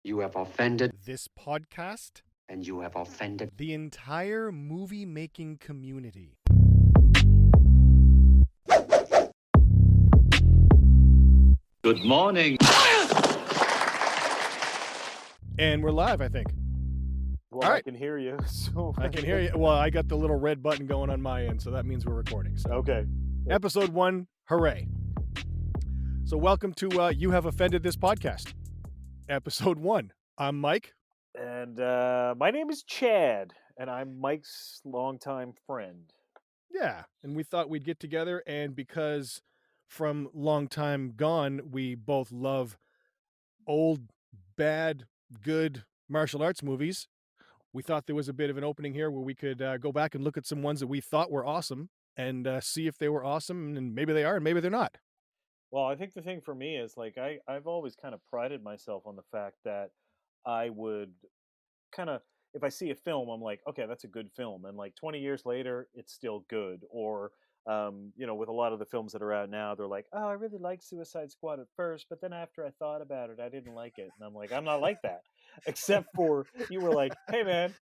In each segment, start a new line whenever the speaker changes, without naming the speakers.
You have offended,
this podcast,
and you have offended.
the entire movie making community.
Good morning.
And we're live, I think.
Well,
All right.
I can hear you. So
I can hear you. Well, I got the little red button going on my end, so that means we're recording. So,
Okay.
episode 1, hooray. So, welcome to You Have Offended This podcast. Episode 1. I'm Mike.
And my name is Chad, and I'm Mike's longtime friend.
Yeah, and we thought we'd get together, and because from long time gone, we both love old, bad, good martial arts movies. We thought there was a bit of an opening here where we could go back and look at some ones that we thought were awesome and see if they were awesome, and maybe they are, and maybe they're not.
Well, I think the thing for me is like I've always kind of prided myself on the fact that I would kind of, if I see a film, I'm like, okay, that's a good film, and like 20 years later, it's still good. Or with a lot of the films that are out now, they're like, oh, I really liked Suicide Squad at first, but then after I thought about it, I didn't like it, and I'm like, I'm not like that. Except for you were like, hey man,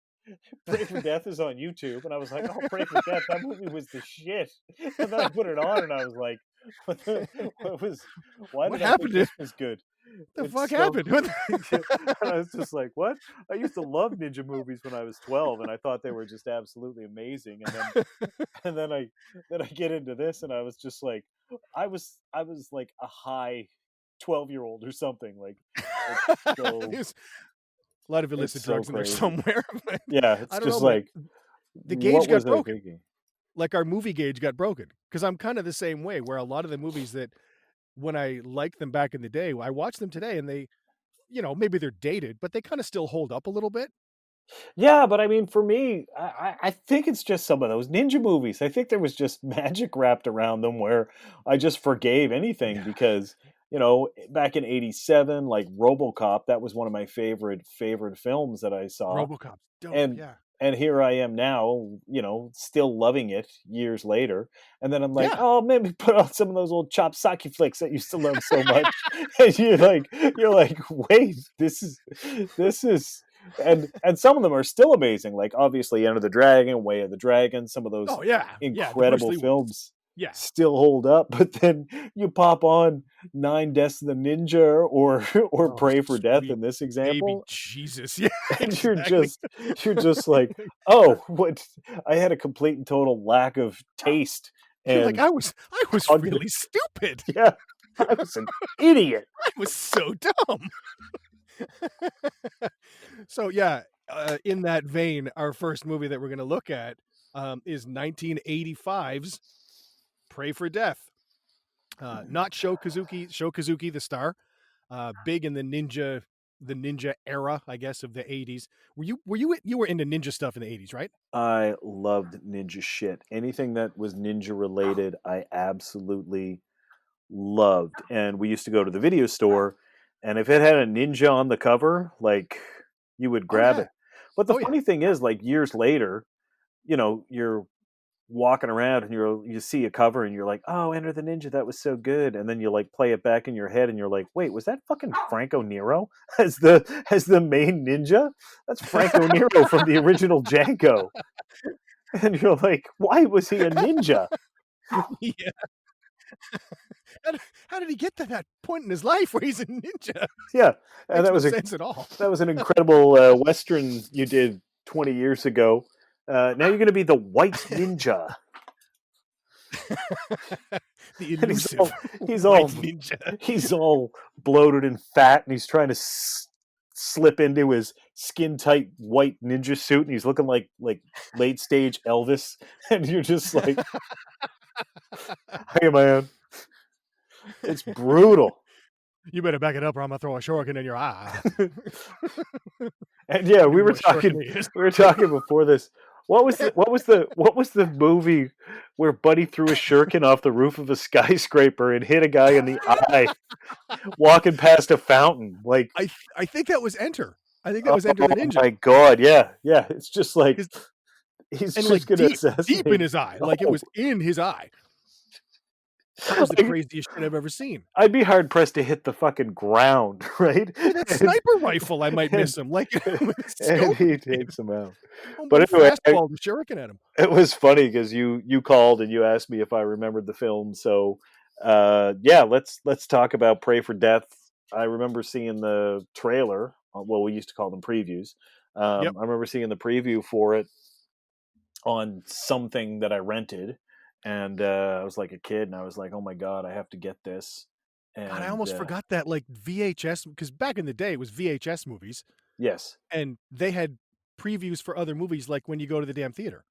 Pray for Death is on YouTube, and I was like, oh, Pray for Death, that movie was the shit. And then I put it on, and I was like, what was? Why
What
did I
happened
think
to-
this was good?
The
It's
fuck
so-
happened?
And I was just like, what? I used to love ninja movies when I was 12, and I thought they were just absolutely amazing. And then I get into this, and I was just like, I was like a high 12-year-old or something. Like, it's so,
There's a lot of illicit
it's so
drugs in there
crazy.
somewhere.
yeah, it's
I don't
just
know, man.
like
The gauge
what
got
was I
broken.
thinking?
Like our movie gauge got broken, because I'm kind of the same way, where a lot of the movies that when I liked them back in the day, I watch them today and they, maybe they're dated, but they kind of still hold up a little bit.
Yeah, but I mean, for me, I think it's just some of those ninja movies. I think there was just magic wrapped around them where I just forgave anything
Yeah.
because, back in '87, like RoboCop, that was one of my favorite films that I saw.
RoboCop's dope,
And
yeah.
and here I am now, still loving it years later. And then I'm like,
Yeah.
oh, maybe put on some of those old chop sake flicks that I used to love so much. And you're like, wait, this is, and some of them are still amazing. Like obviously Enter the Dragon, Way of the Dragon, some of those
Oh yeah, yeah. The Bruce
incredible
Lee ones.
films
Yeah.
still hold up. But then you pop on Nine Deaths of the Ninja or
Oh,
Pray for Death
sweet
in this
baby
example.
Jesus, yeah.
And
exactly.
you're just like, oh, what? I had a complete and total lack of taste.
You're
And
like, I was
Under-
really stupid.
yeah, I was an idiot.
I was so dumb. So yeah, in that vein, our first movie that we're going to look at is 1985's Pray for Death. Not Sho Kosugi the star, big in the ninja era, I guess, of the 80s. You were into ninja stuff in the 80s, right?
I loved ninja shit. Anything that was ninja related, I absolutely loved. And we used to go to the video store, and if it had a ninja on the cover, like you would grab
yeah.
it. But the
Oh, yeah.
funny thing is, like years later, you're walking around and you see a cover and you're like, oh, Enter the Ninja, that was so good. And then you like play it back in your head and you're like, wait, was that fucking Franco Nero as the main ninja? That's Franco Nero from the original Django. And you're like, why was he a ninja?
Yeah. How did he get to that point in his life where he's a ninja?
Yeah, and
Makes no sense at all.
that was an incredible Western you did 20 years ago. Now you're going to be the White Ninja.
The
And
elusive
he's
white
all
ninja.
he's all bloated and fat, and he's trying to slip into his skin tight white ninja suit, and he's looking like late stage Elvis. And you're just like, hey man, it's brutal.
You better back it up, or I'm gonna throw a shuriken in your eye.
And yeah, we were
What shuriken
talking
is.
before this. What was the movie where Buddy threw a shuriken off the roof of a skyscraper and hit a guy in the eye walking past a fountain? Like,
I think that was Enter. I think that was Enter the Ninja.
Oh my god, yeah. It's just like he's
And
just
like
gonna
deep in his eye, like it was in his eye. That was the
Like,
craziest shit I've ever seen.
I'd be hard pressed to hit the fucking ground, right?
With that sniper rifle, I might miss him. Like with a
And
scope,
he
you know,
takes him out.
almost
But anyway,
fastball the shuriken at him.
it was funny because you called and you asked me if I remembered the film. So yeah, let's talk about Pray for Death. I remember seeing the trailer. Well, we used to call them previews.
Yep.
I remember seeing the preview for it on something that I rented, and I was like a kid, and I was like, "Oh my god, I have to get this."
God, I
And
almost forgot that like VHS, because back in the day it was VHS movies,
yes,
and they had previews for other movies, like when you go to the damn theater.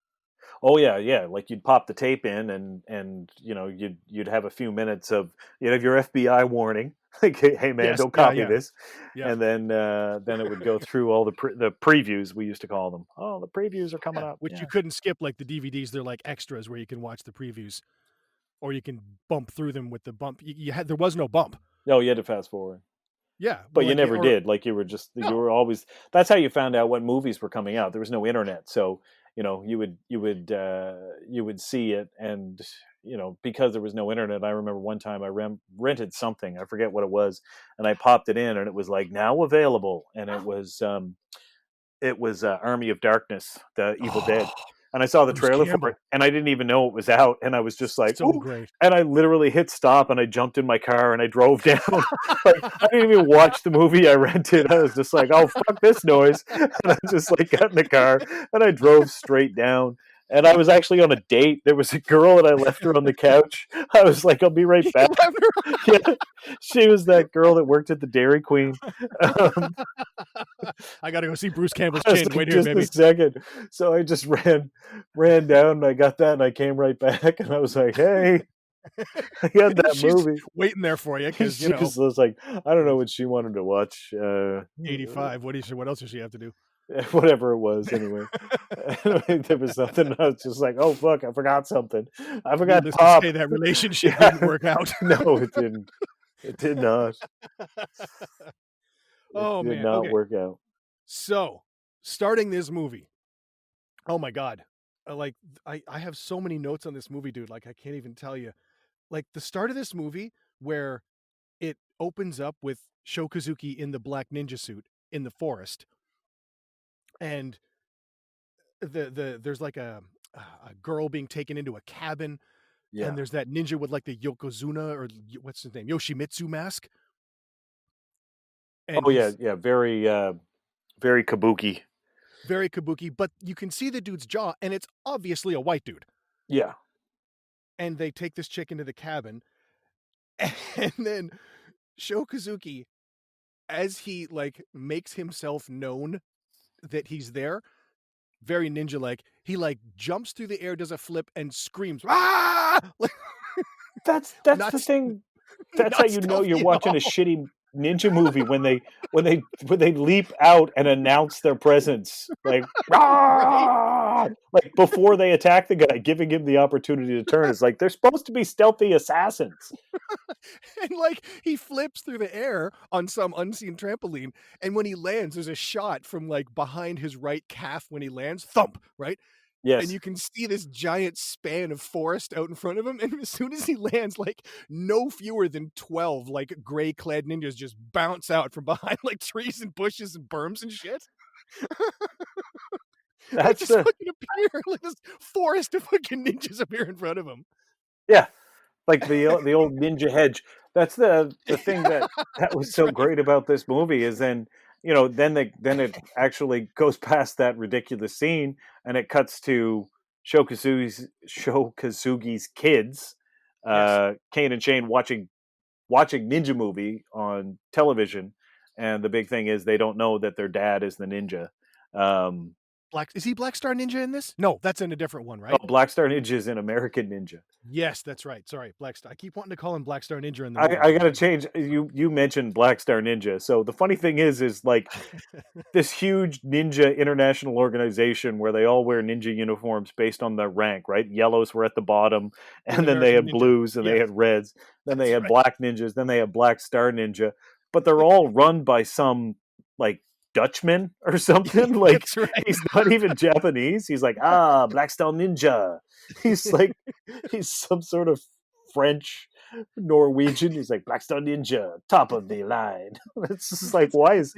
oh yeah, yeah. Like you'd pop the tape in, and you know you'd have a few minutes of you'd have your FBI warning, like hey man,
Yes,
don't
yeah,
copy
yeah,
this,
yeah,
and then it would go through all the previews we used to call them. Oh, the previews are coming
yeah.
up.
Which
Yeah.
you couldn't skip, like the DVDs. They're like extras where you can watch the previews, or you can bump through them with the bump. You had, there was no bump.
No, you had to fast forward.
Yeah,
But
well,
you
like
never
or
did. Like you were just you
no.
were always that's how you found out what movies were coming out. There was no internet. So, you know, you would see it and you know, because there was no internet, I remember one time I rented something. I forget what it was, and I popped it in and it was like now available and it was Army of Darkness, the Evil Dead.
Oh,
And I saw the
Bruce
trailer for it
Campbell,
and I didn't even know it was out and I was just like,
so
"Ooh."
great.
And I literally hit stop and I jumped in my car and I drove down. Like I didn't even watch the movie I rented. I was just like, "Oh fuck this noise." And I just like got in the car and I drove straight down. And I was actually on a date. There was a girl and I left her on the couch. I was like, "I'll be right
You
back."
left her-
Yeah. She was that girl that worked at the Dairy Queen. Um,
I gotta go see Bruce Campbell's
I was
chin.
like,
Wait here,
just a
baby.
second. So I just ran down and I got that and I came right back and I was like, hey, I got that
She's
movie.
waiting there for you because
She just was like, I don't know what she wanted to watch.
85. What else does she have to do?
Whatever it was, anyway. There was something. I was just like, oh fuck, I forgot something. I forgot
Needless to
Pop.
say, that relationship
Yeah.
didn't work out.
No, it didn't. It did not. It
Oh
did
man.
not
Okay.
work out.
So, starting this movie. Oh my god. Like I have so many notes on this movie, dude. Like I can't even tell you. Like the start of this movie where it opens up with Sho Kosugi in the black ninja suit in the forest, and there's like a girl being taken into a cabin,
Yeah.
and there's that ninja with like the Yokozuna or what's his name, Yoshimitsu mask, and
Oh yeah,
he's
yeah. Very kabuki.
very kabuki, but you can see the dude's jaw, and it's obviously a white dude.
Yeah.
And they take this chick into the cabin, and then Sho Kosugi, as he like makes himself known that he's there, very ninja like, he like jumps through the air, does a flip, and screams, "Ah!" Like,
That's
not
the thing. That's how
not
you know you're
stealthy at
watching a
all.
shitty ninja movie when they leap out and announce their presence, like
Right?
"Rah!" Like before they attack the guy, giving him the opportunity to turn. It's like they're supposed to be stealthy assassins.
And like he flips through the air on some unseen trampoline, and when he lands, there's a shot from like behind his right calf when he lands, thump, right? And
Yes,
you can see this giant span of forest out in front of him, and as soon as he lands, like no fewer than 12 like gray clad ninjas just bounce out from behind like trees and bushes and berms and shit. Like
that's
just
the
fucking appear, like this forest of fucking ninjas appear in front of him.
yeah. Like the old ninja hedge. That's the thing that was
That's
so
right.
great about this movie is then you know then it actually goes past that ridiculous scene and it cuts to Sho Kosugi's kids,
Yes.
Kane and Shane watching ninja movie on television, and the big thing is they don't know that their dad is the ninja. Um,
Is he Black Star Ninja in this? No, that's in a different one, right?
Black Star Ninja is an American ninja.
Yes, that's right. Sorry, Black Star. I keep wanting to call him Black Star Ninja in the
I
movie.
gotta change. You mentioned Black Star Ninja. So the funny thing is like this huge ninja international organization where they all wear ninja uniforms based on their rank, right? Yellows were at the bottom,
In
and then they
American
had
Ninja.
blues, and they
Yes,
had reds, then they
that's
had
right.
black ninjas, then they had Black Star Ninja, but they're all run by some like Dutchman or something. Like
That's right.
he's not even Japanese. He's like Black Star Ninja. He's like he's some sort of French Norwegian. He's like Blackstone Ninja, top of the line. It's just like,
He
why is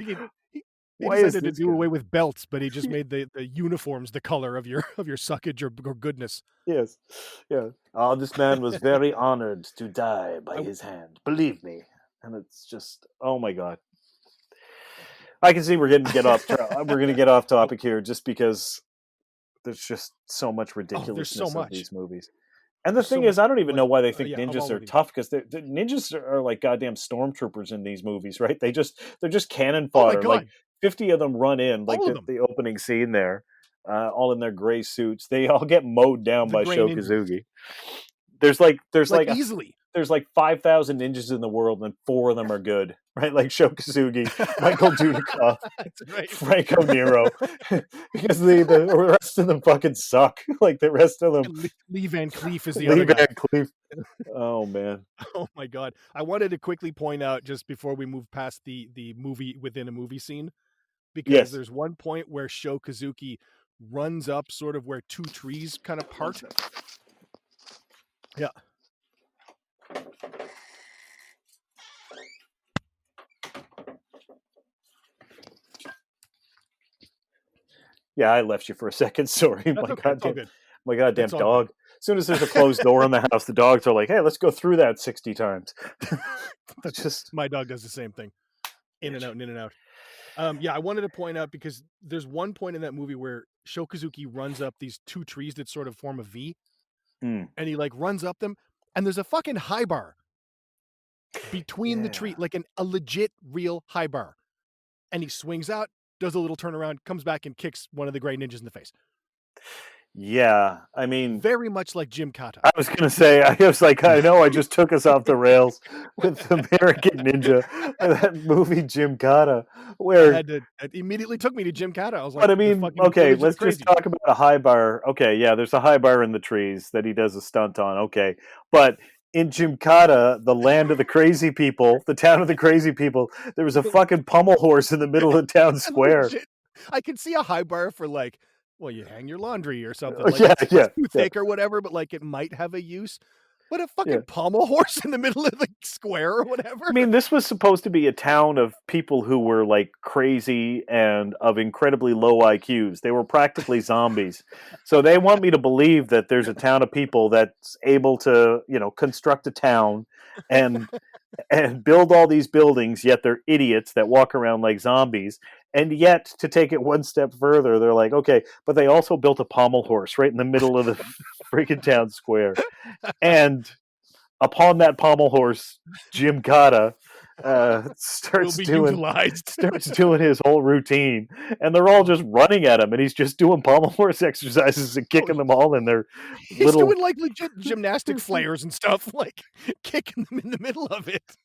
decided to
this
do
guy?
away with belts, but he just made the uniforms the color of your suckage or goodness.
Yes, yeah. Oh, this man was very honored to die by
I,
his hand. Believe me. And it's just, oh my god. I can see we're going to get off
oh,
topic here just because there's just so much
there's so
ridiculousness of
much.
these movies. And the
There's so
thing
much.
is, I don't even
Like,
know why they think
yeah, I'm
ninjas
all
are
with you.
tough because the ninjas are like goddamn stormtroopers in these movies, right? They're just cannon
Oh my
fodder. Like
god,
50 of them run in, like
all of them.
the opening scene there, all in their gray suits. They all get mowed down
The
by
gray
Sho
ninjas,
Kosugi. There's like
easily.
there's like 5,000 ninjas in the world, and 4 of them are good, right? Like Sho Kosugi, Michael Dudikoff,
That's right.
Franco Nero, because the rest of them fucking suck. Like the rest of them,
Lee Van Cleef is the
Lee
other guy.
Van Cleef. Oh man,
Oh my god! I wanted to quickly point out just before we move past the movie within a movie scene, because
yes.
there's one point where Sho Kosugi runs up sort of where 2 trees kind of part. Yeah.
Yeah, I left you for a second. Sorry,
That's okay. It's all good.
my goddamn
It's all good.
dog. As soon as there's a closed door in the house, the dogs are like, "Hey, let's go through that 60 times." It's just
My dog does the same thing. In and out and in and out. Yeah, I wanted to point out because there's one point in that movie where Sho Kosugi runs up these 2 trees that sort of form a V,
Hmm.
and he like runs up them, and there's a fucking high bar between the tree,
Yeah.
like a legit real high bar. And he swings out, does a little turnaround, comes back and kicks one of the gray ninjas in the face.
Yeah, I mean,
Very much like Jim Kata.
I was gonna say, I was like, I know I just took us off the rails with American Ninja and that movie Jim Kata, where
It immediately took me to Jim Kata. I was like,
but I
the
mean,
fucking
okay,
village is
let's just
crazy.
talk about a high bar. Okay, yeah, there's a high bar in the trees that he does a stunt on. Okay, but in Gymkata, the land of the crazy people, the town of the crazy people, there was a fucking pommel horse in the middle of the town square.
Legit, I could see a high bar for like, well, you hang your laundry or something. Like
Yeah,
it's
yeah,
too
yeah.
thick or whatever, but like it might have a use. But a fucking
Yeah.
pommel horse in the middle of the square or whatever.
I mean, this was supposed to be a town of people who were like crazy and of incredibly low IQs. They were practically zombies. So they want me to believe that there's a town of people that's able to, construct a town and build all these buildings, yet they're idiots that walk around like zombies. And yet, to take it one step further, they're like, okay, but they also built a pommel horse right in the middle of the freaking town square. And upon that pommel horse, Jim Cotta starts doing his whole routine, and they're all just running at him, and he's just doing pommel horse exercises and kicking them all in their
He's doing like legit gymnastic flares and stuff, like kicking them in the middle of it.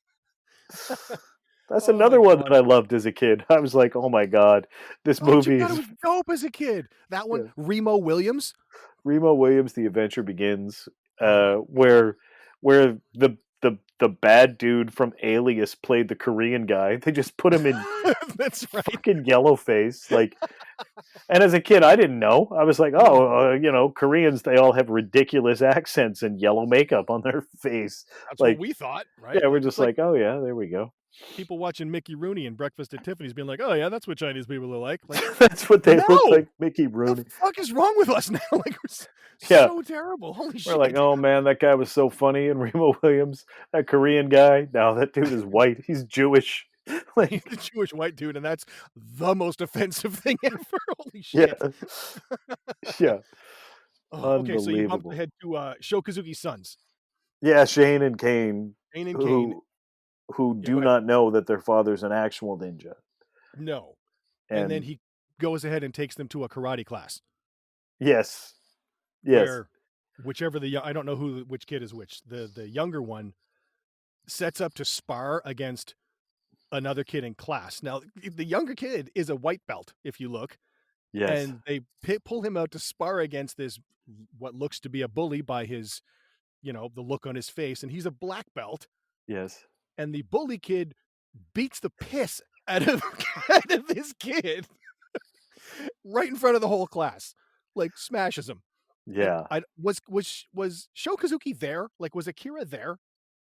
That's another one that I loved as a kid. I was like, oh my god, this movie
was dope as a kid. That one, yeah. Remo Williams, The
Adventure Begins, where the bad dude from Alias played the Korean guy. They just put him in
that's right,
fucking yellow face, like. And as a kid, I didn't know. I was like, oh, Koreans, they all have ridiculous accents and yellow makeup on their face.
That's
like,
what we thought, right?
Yeah, we're just like, oh yeah, there we go.
People watching Mickey Rooney and Breakfast at Tiffany's being like, oh yeah, that's what Chinese people are like.
That's what they look like, Mickey Rooney.
What the fuck is wrong with us now? Like, we're so terrible. Holy shit.
We're like, oh man, that guy was so funny. And Remo Williams, that Korean guy. No, that dude is white. He's Jewish.
Like, he's a Jewish white dude, and that's the most offensive thing ever. Holy shit.
Yeah.
Okay, so you bumped ahead to Sho Kosugi's sons.
Yeah, Shane and Kane. Who do not know that their father's an actual ninja.
No. And then he goes ahead and takes them to a karate class.
Yes.
Where whichever I don't know which kid is which. The younger one sets up to spar against another kid in class. Now, the younger kid is a white belt, if you look.
Yes.
And they pull him out to spar against this, what looks to be a bully by his, the look on his face. And he's a black belt.
Yes.
And the bully kid beats the piss out of this kid right in front of the whole class, like smashes him.
Yeah.
Was Sho Kosugi there? Like, was Akira there?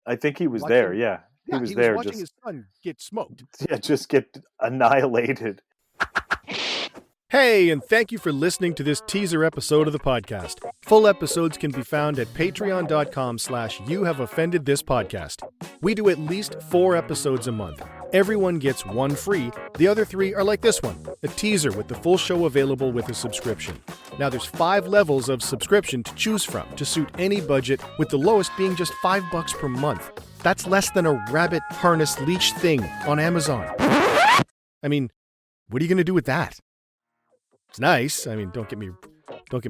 I think he was
Watching-
there. Yeah, he was there.
watching
Just
his son get smoked.
just get annihilated.
Hey, and thank you for listening to this teaser episode of the podcast. Full episodes can be found at patreon.com/youhaveoffendedthispodcast. We do at least 4 episodes a month. Everyone gets 1 free. The other 3 are like this one, a teaser with the full show available with a subscription. Now there's 5 levels of subscription to choose from to suit any budget, with the lowest being just $5 per month. That's less than a rabbit harness leash thing on Amazon. I mean, what are you going to do with that? It's nice. I mean, don't get me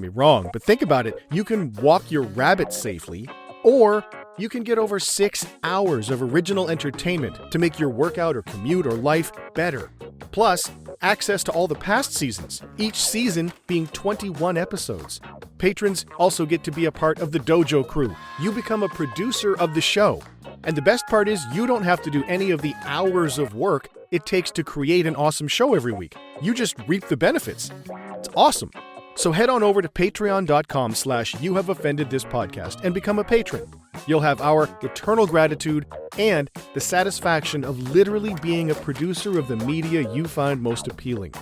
wrong, but think about it. You can walk your rabbit safely, or you can get over 6 hours of original entertainment to make your workout or commute or life better. Plus, access to all the past seasons, each season being 21 episodes. Patrons also get to be a part of the Dojo crew. You become a producer of the show. And the best part is you don't have to do any of the hours of work it takes to create an awesome show every week. You just reap the benefits. It's awesome. So head on over to patreon.com/youhaveoffendedthispodcast and become a patron. You'll have our eternal gratitude and the satisfaction of literally being a producer of the media you find most appealing.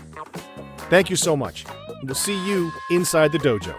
Thank you so much. We'll see you inside the dojo.